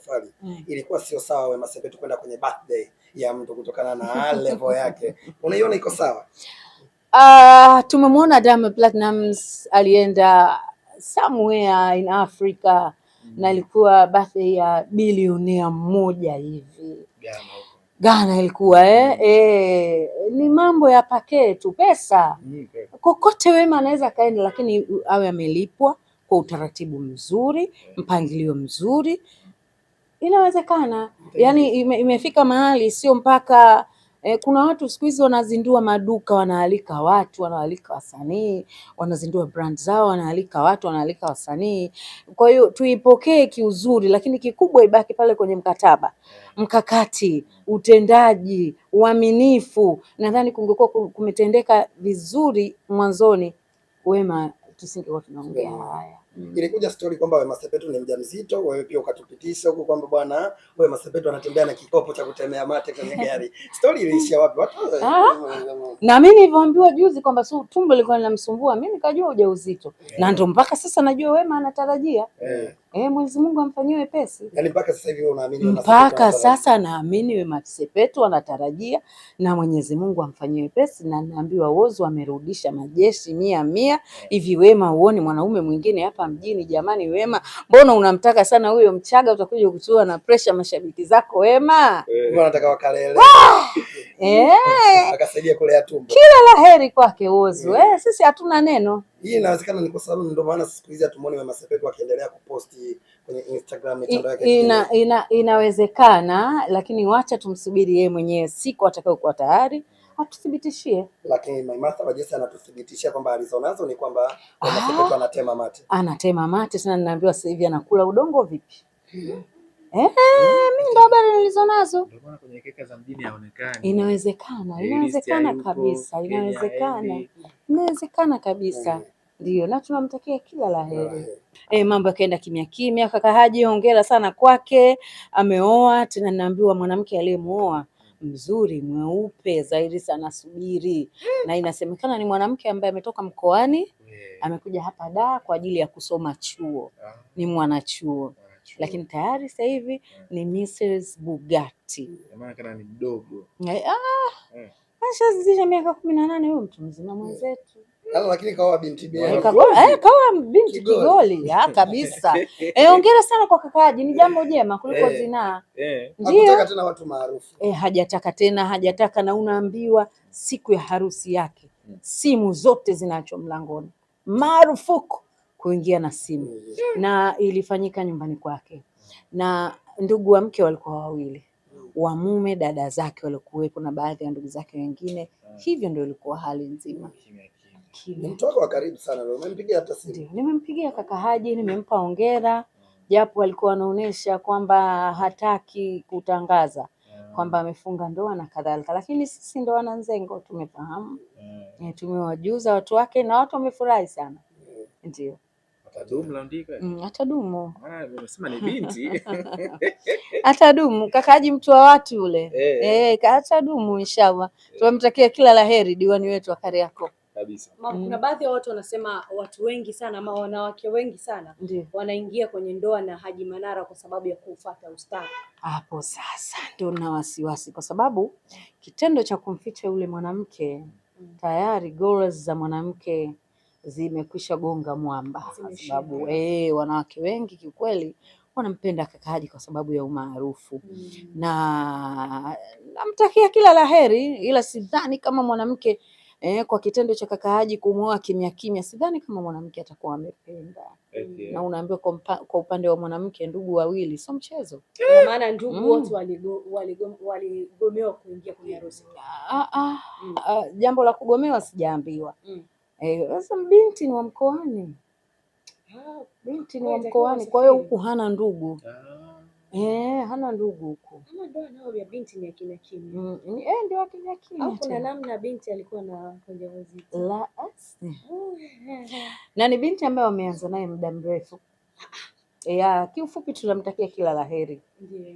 safari ilikuwa sio sawa Wema Sepetu kwenda kwenye birthday ya mtu kutokana na level yake. Unaiona iko sawa? Tumemwona Diamond Platnumz alienda somewhere in Africa na ilikuwa birthday ya bilionea mmoja hivi. Ghana ilikuwa ni mambo ya paketu pesa. Kokote Wema anaweza kaenda, lakini awe amelipwa kwa utaratibu mzuri, mpangilio mzuri. Inawezekana. Yaani imefika mahali sio mpaka kuna watu siku hizi wanazindua maduka, wanaalika watu, wanaalika wasanii, wanazindua brand zao, wanaalika watu, wanaalika wasanii. Kwa hiyo tuipokee kiuzuri, lakini kikubwa ibaki pale kwenye mkataba, mkakati, utendaji, uaminifu. Nadhani kungekuwa kumetendeka vizuri mwanzoni, Wema tusingekuwa tunaongea haya. Ilikuja story kwamba Wema Sepetu ni mjamzito, wewe pia ukatupitisha huko kwamba bwana Wema Sepetu anatembea na kikopo cha kutemea mate kwenye gari. Story iliishia wapi? Watu na mimi nilivyoambiwa juzi kwamba tumbo lilikuwa linamsumbua, mimi nikajua ujauzito. Na ndio mpaka sasa najua Wema anatarajia. Mwenyezi Mungu amfanyie wepesi. Yaani mpaka sasa hivi unaamini Wema Sepetu? Mpaka sasa naamini Wema Sepetu anatarajia na Mwenyezi Mungu amfanyie wepesi, na naambiwa Whozu amerudisha majeshi 100. Hivi Wema uone mwanaume mwingine hapa mjini jamani? Wema, mbona unamtaka sana huyo Mchaga? Utakuja kutua na pressure mashabiki zako Wema. Wanataka wakalele. Akasaidia kulea tumbo. Kila laheri kwake Whozu. Sisi hatuna neno. Hii inawezekana ni kwa sababu ndio maana siku hizi hatumuoni Wema Sepetu akiendelea kuposti kwenye Instagram, mitandao yake. Inawezekana, lakini wacha tumsubiri yeye mwenyewe siku atakayokuwa tayari atuthibitishie. Lakini Maimartha Wajesi anatuthibitishia kwamba alizonazo ni kwamba Wema Sepetu anatema mate. Anatema mate sana, ninaambiwa sasa hivi anakula udongo vipi? Mimi ndo habari nilizonazo. Ndio maana kwenye keka za mjini haonekani. Inawezekana kabisa, inawezekana kabisa. Ndio, na tunamtakia kila laheri. Mambo yakaenda kimya kimya. Kaka Haji, hongera sana kwake, ameoa tena. Ninaambiwa mwanamke aliyemuoa mzuri, mweupe, zaidi sana subiri. Na inasemekana ni mwanamke ambaye ametoka mkoani, amekuja hapa Dar kwa ajili ya kusoma chuo. Ni mwanachuo. Lakini tayari sasa hivi ni Mrs. Bugatti. Maana kana ni mdogo. Ashazidisha miaka 18, huyo mtu mzima mwenzetu. Lakini kaoa binti bia. Kaoa binti Kigoli kabisa. Hongera sana kwa kaka Haji, ni jambo jema kuliko zinaa. Hakutaka tena watu maarufu. Hajataka, na unaambiwa siku ya harusi yake simu zote zinaachwa mlangoni. Marufuku kuingia na simu. Na ilifanyika nyumbani kwake. Na ndugu wa mke walikuwa wawili. Wa mume, dada zake walikuwepo na baadhi ya ndugu zake wengine. Hivyo ndio ilikuwa hali nzima. Ni mtu wako wa karibu sana. Umempigia hata simu? Ndio, nimempigia kaka Haji, nimempa hongera, japo alikuwa anaonesha kwamba hataki kutangaza kwamba amefunga ndoa na kadhalika, lakini sisi ndo wana Nzengo tumefahamu. Tumewajuza watu wake na watu wamefurahi sana. Ndio. Atadumu laundika? Atadumu. Unasema ni binti. Atadumu. Kaka Haji mtu wa watu yule. Atadumu inshallah. Tunamtakia kila laheri diwani wetu wa Kariakoo. Kabisa. Kuna baadhi ya watu wanasema watu wengi sana ama wanawake wengi sana wanaingia kwenye ndoa na Haji Manara kwa sababu ya kufuata ustadi. Hapo sasa ndio na wasiwasi, kwa sababu kitendo cha kumficha yule mwanamke tayari goals za mwanamke zimekwisha gonga mwamba, kwa sababu wanawake wengi kiukweli wanampenda kaka Haji kwa sababu ya umaarufu. Na namtakia kila laheri, ila sidhani kama mwanamke kwa kitendo cha kaka Haji kumwoa kimya kimya, sidhani kama mwanamke atakuwa amependa. Na unaambiwa kwa upande wa mwanamke ndugu wawili sio mchezo. Kwa maana ndugu wote waligomewa kuingia kwenye harusi. Jambo la kugomewa sijaambiwa. Sasa binti ni wa mkoani. Binti ni wa mkoani, kwa hiyo huku hana ndugu. Hana ndugu huko. Kama ndoa nao ya binti ni kimya kimya. Ndio kimya kimya. Au kuna namna binti alikuwa na ujauzito? La na ni binti ambaye wameanza naye muda mrefu. Kiufupi tunamtakia kila laheri.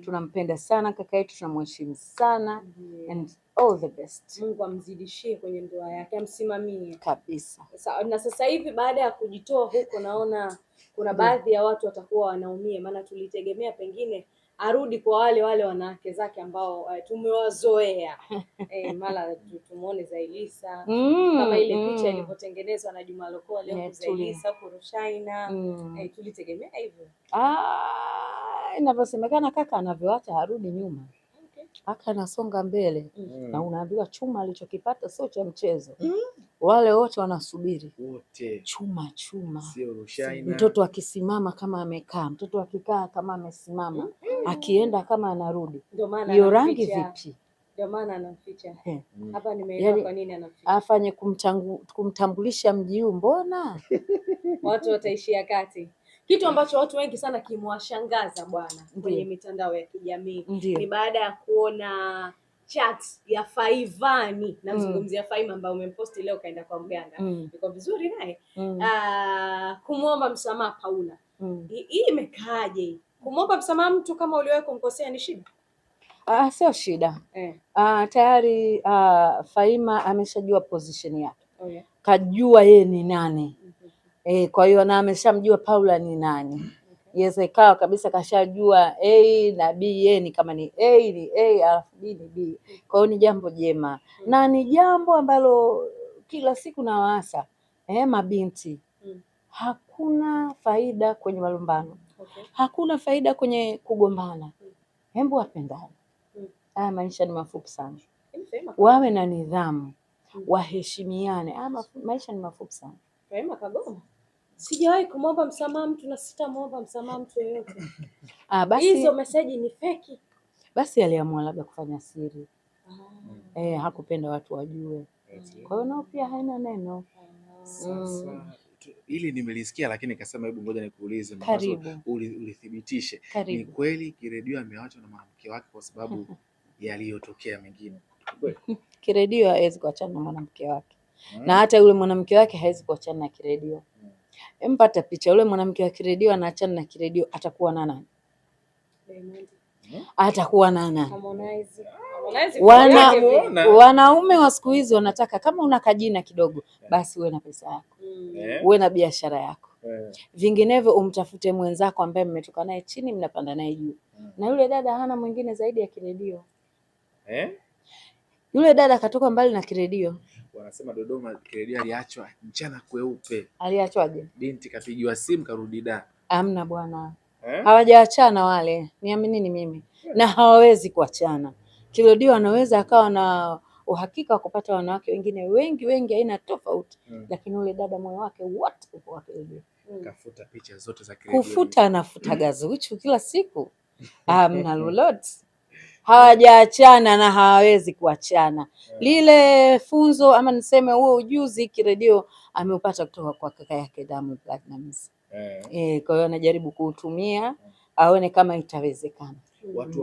Tunampenda sana kaka yetu, tunamheshimu sana. And all the best. Mungu amzidishie kwenye ndoa yake, amsimamie kabisa. Na sasa hivi baada ya kujitoa huko, naona kuna baadhi ya watu watakuwa wanaumia, maana tulitegemea pengine arudi kwa wale wanawake zake ambao tumewazoea. Mara tumuone Zailisa kama ile picha ilipotengenezwa na Juma Lokole leo Zailisa Kurushaina. Tulitegemea hivyo. Inavyosemekana kaka anavyoacha harudi nyuma. Kaka anasonga mbele. Na unaambiwa chuma alichokipata sio cha mchezo. Wale wote wanasubiri wote chuma. Sio Rushaina. Mtoto akisimama kama amekaa, mtoto akikaa kama amesimama, akienda kama anarudi. Hiyo rangi vipi? Ndio maana anamficha. Hapa nimeelewa kwa nini anamficha. Afanye kumtambulisha mji huu mbona? Watu wataishia kati. Kitu ambacho watu wengi sana kimewashangaza bwana kwenye mitandao ya kijamii ni baada ya kuona chat ya Faivani, namzungumzia Faima ambaye umemposti leo kaenda kwa mganga. Iko vizuri naye. Kumuomba msamaha Paula. Hii imekaaje? Kumuomba msamaha mtu kama uliwahi kumkosea ni shida? Sio shida. Tayari Faima ameshajua position yake. Kajua yeye ni nani. Kwa hiyo na ameshamjua Paula ni nani. Yes, ikawa kabisa kashajua A na B, yeye ni kama ni A ni A alafu B ni B. Kwa hiyo ni jambo jema. Na ni jambo ambalo kila siku nawaasa mabinti. Hakuna faida kwenye malumbano. Hakuna faida kwenye kugombana. Hembu wapendane. Maisha ni mafupi sana. Wawe na nidhamu. Waheshimiane. Maisha ni mafupi sana. Faima kagoma. Sijawahi kumwomba msamaha mtu na sitamwomba msamaha mtu yeyote. Basi hizo message ni feki. Basi aliamua labda kufanya siri. Hakupenda watu wajue. Kwa hiyo nao pia haina neno. Sasa ili nimelisikia lakini nikasema hebu ngoja nikuulize ulithibitishe. Ni kweli Kiredio ameachwa na mwanamke wake kwa sababu yaliyotokea mengine? Kiredio hawezi kuachana na mwanamke wake. Na hata yule mwanamke wake hawezi kuachana na Kiredio. Mpata picha yule mwanamke wa Kiredio anaachana na Kiredio, atakuwa na nani? Atakuwa na nani? Wanaume wa siku hizi wanataka kama una kajina kidogo basi uwe na pesa yako. Uwe na biashara yako. Vinginevyo umtafute mwenzako ambaye mmetoka naye chini mnapanda naye juu. Na yule dada hana mwingine zaidi ya Kiredio. Yule dada katoka mbali na Kiredio. Wanasema Dodoma Kiredio aliachwa mchana kweupe. Aliachwaje? Binti kapigiwa simu karudi da. Amna bwana. Hawajaachana wale. Niaminini mimi. Na hawawezi kuachana. Kiredio anaweza akawa na uhakika wa kupata wanawake wengine wengi aina tofauti. Lakini yule dada moyo wake wote uko wa Kiredio. Kafuta picha zote za Kiredio. Kufuta anafuta gazuchu kila siku. Amna lolote. Hawajaachana na hawawezi kuachana. Lile funzo ama niseme huo ujuzi Kiredio ameupata kutoka kwa kaka yake Diamond Platnumz. Kwa hiyo anajaribu kuutumia aone kama itawezekana.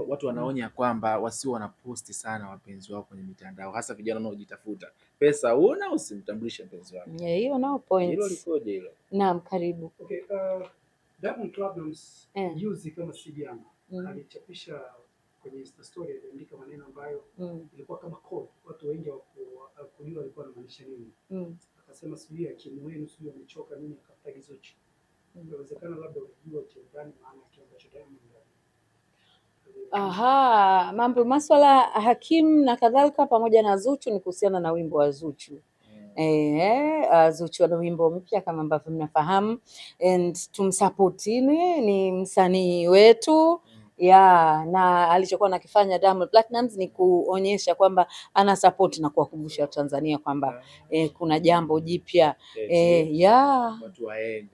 Watu wanaonya kwamba wasio wanaposti sana wapenzi wao kwenye mitandao, hasa vijana wanaojitafuta. Pesa una usimtambulishe mpenzi wako. Hiyo nao point. Hilo likoje hilo? Naam, karibu. Diamond Platnumz juzi kama sijana alichapisha kwenye Insta story aliandika maneno ambayo ilikuwa kama code. Watu wengi hawakujua alikuwa anamaanisha nini. Akasema sijui akimu wenu sijui amechoka nini akafuta gizochi. Inawezekana labda unajua kiundani maana ya kile ambacho Diamond. Mambo maswala Hakim na kadhalika pamoja na Zuchu ni kuhusiana na wimbo wa Zuchu. Zuchu ana wimbo mpya kama ambavyo mnafahamu, and tumsupportini, ni msanii wetu. Na alichokuwa nakifanya Diamond Platnumz ni kuonyesha kwamba ana support na kuwakumbusha Watanzania kwamba kuna jambo jipya.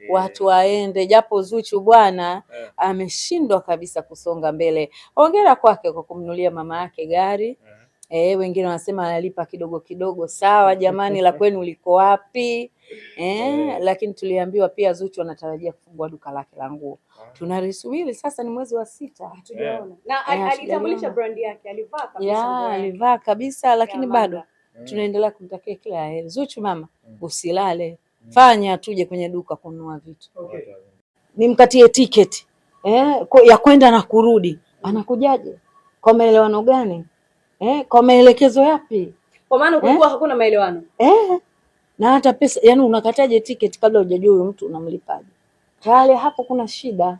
Watu waende japo Zuchu bwana ameshindwa kabisa kusonga mbele. Hongera kwake kwa kumnunulia mama yake gari. Wengine wanasema analipa kidogo kidogo. Sawa jamani, la kwenu liko wapi? Lakini tuliambiwa pia Zuchu anatarajia kufungua duka lake la nguo. Tunalisubiri sasa, ni mwezi wa 6. Hatujaona. Na alitambulisha brand yake, alivaa kabisa. Alivaa kabisa, lakini bado tunaendelea kumtakia kila la heri. Zuchu mama, usilale. Fanya tuje kwenye duka kununua vitu. Nimkatie tiketi ya kwenda na kurudi. Anakujaje? Kwa maelewano gani? Kwa maelekezo yapi? Kwa maana kulikuwa hakuna maelewano. Na hata pesa, yani unakataje tiketi kabla hujajua huyo mtu unamlipaje? Tayari hapo kuna shida.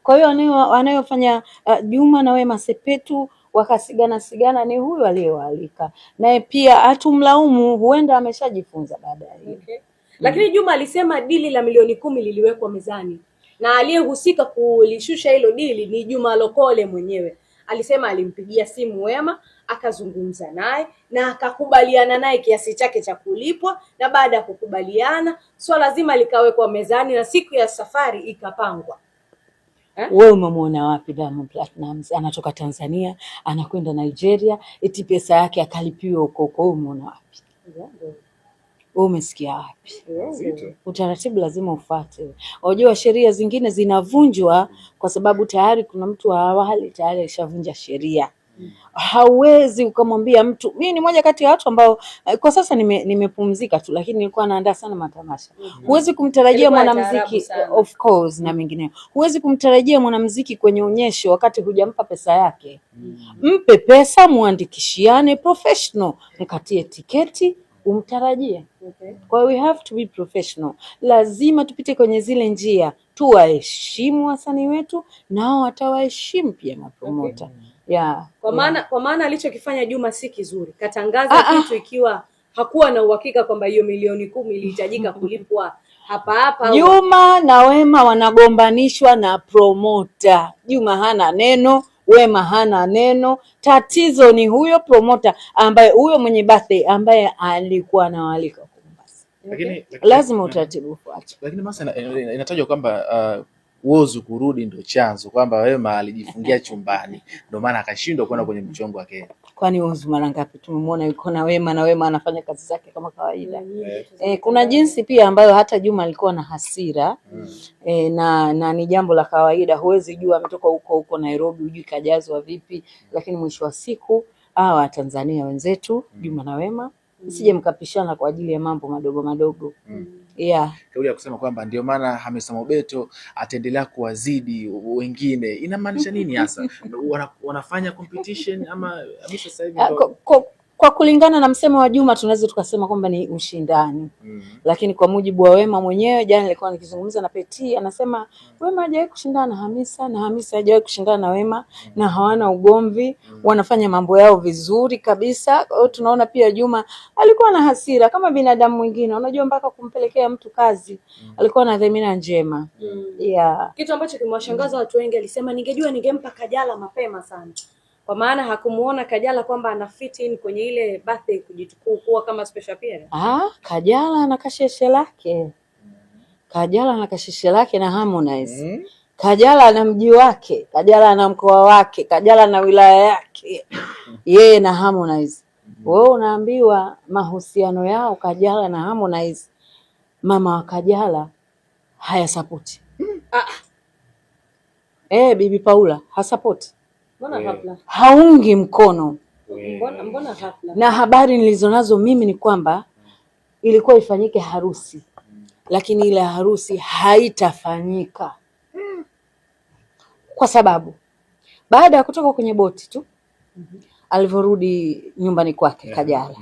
Kwa hiyo wanayofanya Juma na Wema Sepetu wakasigana ni huyu aliyewaalika, naye pia hatumlaumu, huenda ameshajifunza baadaye. Okay. Lakini Juma alisema dili la milioni 10 liliwekwa mezani na aliyehusika kulishusha hilo dili ni Juma Lokole mwenyewe. Alisema alimpigia simu Wema, akazungumza naye na akakubaliana naye kiasi chake cha kulipwa, na baada ya kukubaliana swala zima likawekwa mezani na siku ya safari ikapangwa. Wewe umemwona wapi Diamond Platnumz anatoka Tanzania anakwenda Nigeria eti pesa yake akalipiwa huko? Wewe umeona wapi? Wewe umesikia wapi? Utaratibu lazima ufuate. Unajua sheria zingine zinavunjwa kwa sababu tayari kuna mtu wa awali tayari alishavunja sheria. Hauwezi ukamwambia mtu, mimi ni moja kati ya watu ambao kwa sasa nimepumzika tu, lakini nilikuwa naandaa sana matamasha. Huwezi kumtarajia mwanamuziki of course na mengineyo. Huwezi kumtarajia mwanamuziki kwenye onyesho wakati hujampa pesa yake. Mpe pesa, muandikishiane professional, nikatie tiketi umtarajie. Kwa hiyo we have to be professional. Lazima tupite kwenye zile njia, tuwaheshimu wasanii wetu nao watawaheshimu pia mapromota. Yeah. Kwa maana alichokifanya Juma si kizuri. Katangaza kitu ikiwa hakuwa na uhakika kwamba hiyo milioni 10 ilihitajika kulipwa hapa. Juma na Wema wanagombanishwa na promota. Juma hana neno, Wema hana neno. Tatizo ni huyo promota ambaye huyo mwenye birthday ambaye alikuwa anawaalika Mombasa. Lakini lazima utaratibu ufuate. Lakini masa inatajwa kwamba Whozu kurudi ndio chanzo, kwamba Wema alijifungia chumbani ndio maana akashindwa kwenda kwenye mchongo wake. Kwani Whozu mara ngapi tumemwona yuko na Wema na Wema anafanya kazi zake kama kawaida. Kuna jinsi pia ambayo hata Juma alikuwa na hasira na ni jambo la kawaida. Huwezi jua ametoka huko Nairobi, hujui kajazwa vipi, lakini mwisho wa siku hawa Tanzania wenzetu Juma na Wema msije mkapishana kwa ajili ya mambo madogo. Kauli ya kusema kwamba ndio maana Hamisa Mobeto ataendelea kuwazidi wengine inamaanisha nini hasa? Wanafanya competition ama Hamisa sasa hivi kwa kulingana na msemo wa Juma tunaweza tukasema kwamba ni ushindani. Lakini kwa mujibu wa Wema mwenyewe, jana nilikuwa nikizungumza na Peti, anasema Wema hajawahi kushindana na Hamisa na Hamisa hajawahi kushindana na Wema na hawana ugomvi, wanafanya mambo yao vizuri kabisa. Tunaona pia Juma alikuwa na hasira kama binadamu mwingine, unajua mpaka kumpelekea mtu kazi alikuwa na dhamira njema. Kitu ambacho kimewashangaza watu wengi, alisema ningejua ningempa Kajala mapema sana. Kwa maana hakumuona Kajala kwamba ana fit in kwenye ile birthday kujitukua kama special appearance. Kajala ana kasheshe lake. Kajala ana kasheshe lake na Harmonize. Kajala ana mji wake, Kajala ana mkoa wake, Kajala na wilaya yake. Yeye na Harmonize. Wewe unaambiwa mahusiano yao Kajala na Harmonize, mama wa Kajala haya support. Bibi Paula hasapoti. Haungi mkono. Mbona hafla? Na habari nilizonazo mimi ni kwamba ilikuwa ifanyike harusi, lakini ile harusi haitafanyika. Kwa sababu baada ya kutoka kwenye boti tu alivyorudi nyumbani kwake Kajala,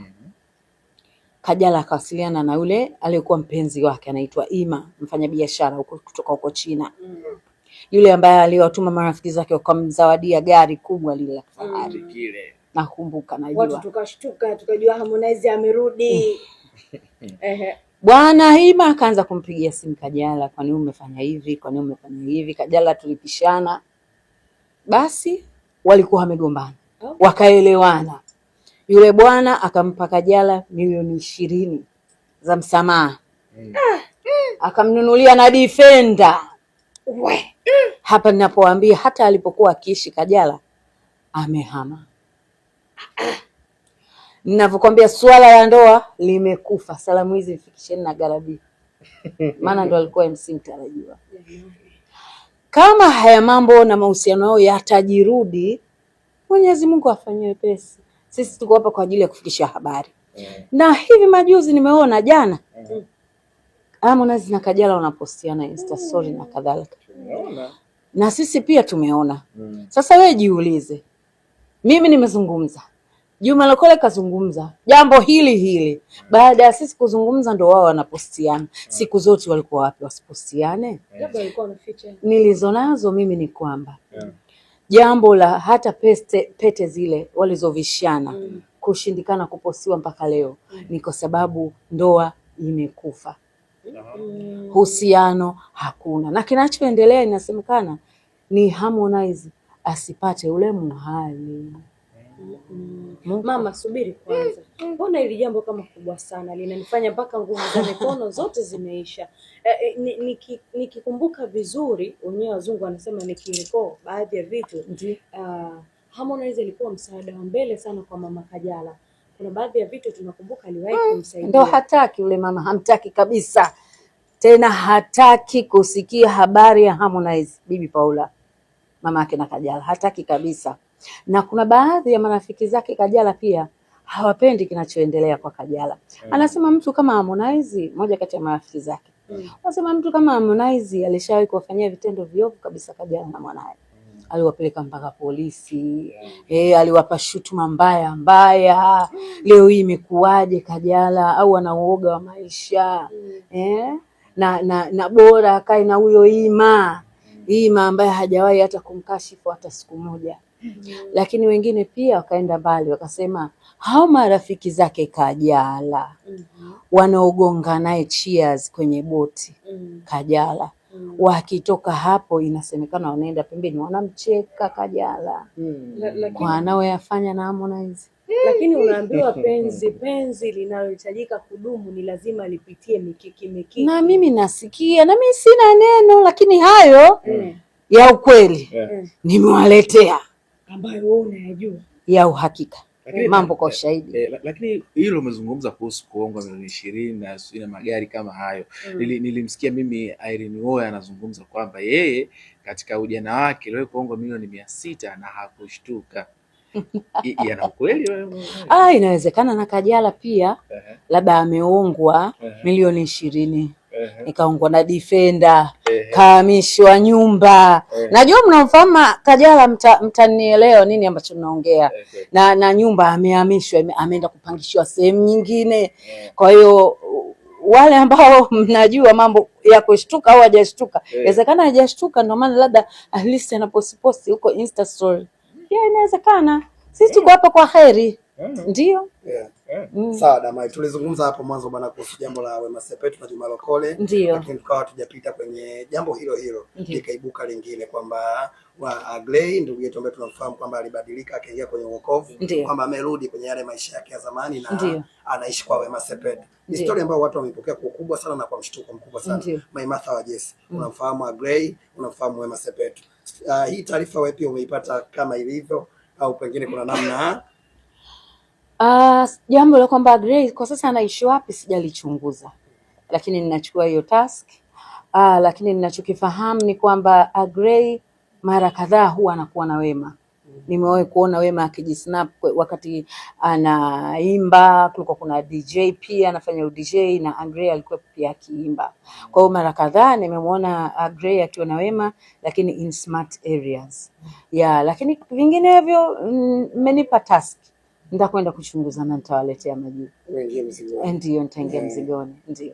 Kajala akawasiliana na yule aliyekuwa mpenzi wake anaitwa Ima, mfanyabiashara kutoka huko China. Yule ambaye aliwatuma marafiki zake wakamzawadia gari kubwa lile la kifahari kile. Nakumbuka najua. Watu tukashtuka tukajua Harmonize amerudi. Bwana Ima akaanza kumpigia simu Kajala, kwa nini umefanya hivi? Kwa nini umefanya hivi? Kajala tulipishana. Basi walikuwa wamegombana. Wakaelewana. Yule bwana akampa Kajala milioni 20 za msamaha. Akamnunulia na Defender. Hapa ninapoambia hata alipokuwa akiishi Kajala amehama. Ninavyokuambia swala la ndoa limekufa. Salamu hizi mfikisheni na Garabi. Maana ndo alikuwa MC mtarajiwa. Kama haya mambo na mahusiano yao yatajirudi, Mwenyezi Mungu afanyie wepesi. Sisi tuko hapa kwa ajili ya kufikisha habari. Na hivi majuzi nimeona jana Harmonize na Kajala wanapostiana Insta story na kadhalika. Na sisi pia tumeona. Sasa wewe jiulize. Mimi nimezungumza. Juma Lokole kazungumza jambo hili. Baada ya sisi kuzungumza ndo wao wanapostiana. Siku zote walikuwa wapi wasipostiane? Labda walikuwa wanaficha. Nilizonazo mimi ni kwamba jambo la hata pete zile walizovishana kushindikana kupostiwa mpaka leo ni kwa sababu ndoa imekufa. Uhusiano hakuna, na kinachoendelea inasemekana ni Harmonize asipate ule muhali. Mama, subiri kwanza. Mbona hili jambo kama kubwa sana linanifanya mpaka nguvu za mikono zote zimeisha? Nikikumbuka vizuri, wenyewe wazungu wanasema nikireko baadhi ya vitu, Harmonize alikuwa msaada wa mbele sana kwa Mama Kajala. Kuna baadhi ya vitu tunakumbuka aliwahi kumsaidia. Ndio hataki yule mama, hamtaki kabisa. Tena hataki kusikia habari ya Harmonize, Bibi Paula, mama yake na Kajala, hataki kabisa. Na kuna baadhi ya marafiki zake Kajala pia hawapendi kinachoendelea kwa Kajala. Anasema mtu kama Harmonize, moja kati ya marafiki zake, anasema mtu kama Harmonize alishawahi kuwafanyia vitendo viovu kabisa Kajala na mwanae. Aliwapeleka mpaka polisi, aliwapa shutuma mbaya. Leo hii imekuwaje Kajala au ana uoga wa maisha? Na bora akae na huyo Ima ambaye hajawahi hata kumkashifu hata siku moja. Lakini wengine pia wakaenda mbali wakasema hao marafiki zake Kajala wanaogonga naye cheers kwenye boti Kajala, wakitoka hapo inasemekana wanaenda pembeni wanamcheka Kajala kwa anaoyafanya na Harmonize. Lakini unaambiwa penzi linalohitajika kudumu ni lazima lipitie mikiki. Na mimi nasikia, na mimi sina neno, lakini hayo ya ukweli nimewaletea ambayo wewe unayajua ya uhakika. Mambo kwa ushahidi. Lakini hilo umezungumza kuhusu kuongwa milioni 20 na magari kama hayo. Nilimsikia mimi Irene Uwoya anazungumza kwamba yeye katika ujana wake aliwahi kuongwa milioni 600 na hakushtuka. Yana ukweli? Inawezekana na Kajala pia labda ameongwa milioni 20. Nikaongwa na Defender, kahamishwa nyumba. Najua mnamfahamu Kajala, mtanielewa nini ambacho naongea. Na nyumba amehamishwa, ameenda kupangishiwa sehemu nyingine. Kwa hiyo wale ambao mnajua mambo ya kushtuka au hajashtuka, inawezekana hajashtuka ndio maana labda at least anaposti huko Insta story. Inawezekana. Sisi tuko hapa kwa heri. Ndio. Sawa Damai, tulizungumza hapo mwanzo bwana kuhusu jambo la Wema Sepetu na Juma Lokole, lakini tukawa tujapita kwenye jambo hilo likaibuka lingine kwamba Agley ndugu yetu ambaye tunamfahamu kwamba alibadilika akaingia kwenye wokovu, kwamba amerudi kwenye yale maisha yake ya zamani na anaishi kwa Wema Sepetu. Ni story ambayo watu wamepokea kwa ukubwa sana na kwa mshtuko mkubwa sana. Maimartha wa Jesse, unamfahamu Agley, unamfahamu Wema Sepetu. Hii taarifa wewe pia umeipata kama ilivyo au pengine kuna namna? Jambo la kwamba Agley kwa sasa anaishi wapi sijalichunguza, lakini ninachukua hiyo task. Lakini ninachokifahamu ni kwamba Agley mara kadhaa huwa anakuwa na Wema. Nimewahi kuona Wema akijisnap wakati anaimba, kulikuwa kuna DJ pia anafanya DJ na Agley alikuwa pia akiimba. Kwa hiyo mara kadhaa nimemwona Agley akiwa na Wema, lakini in smart areas. Lakini vinginevyo mmenipa task. Nitakwenda kuchunguza na nitawaletea majibu. Ndio, nitaingia mzigoni. Ndio.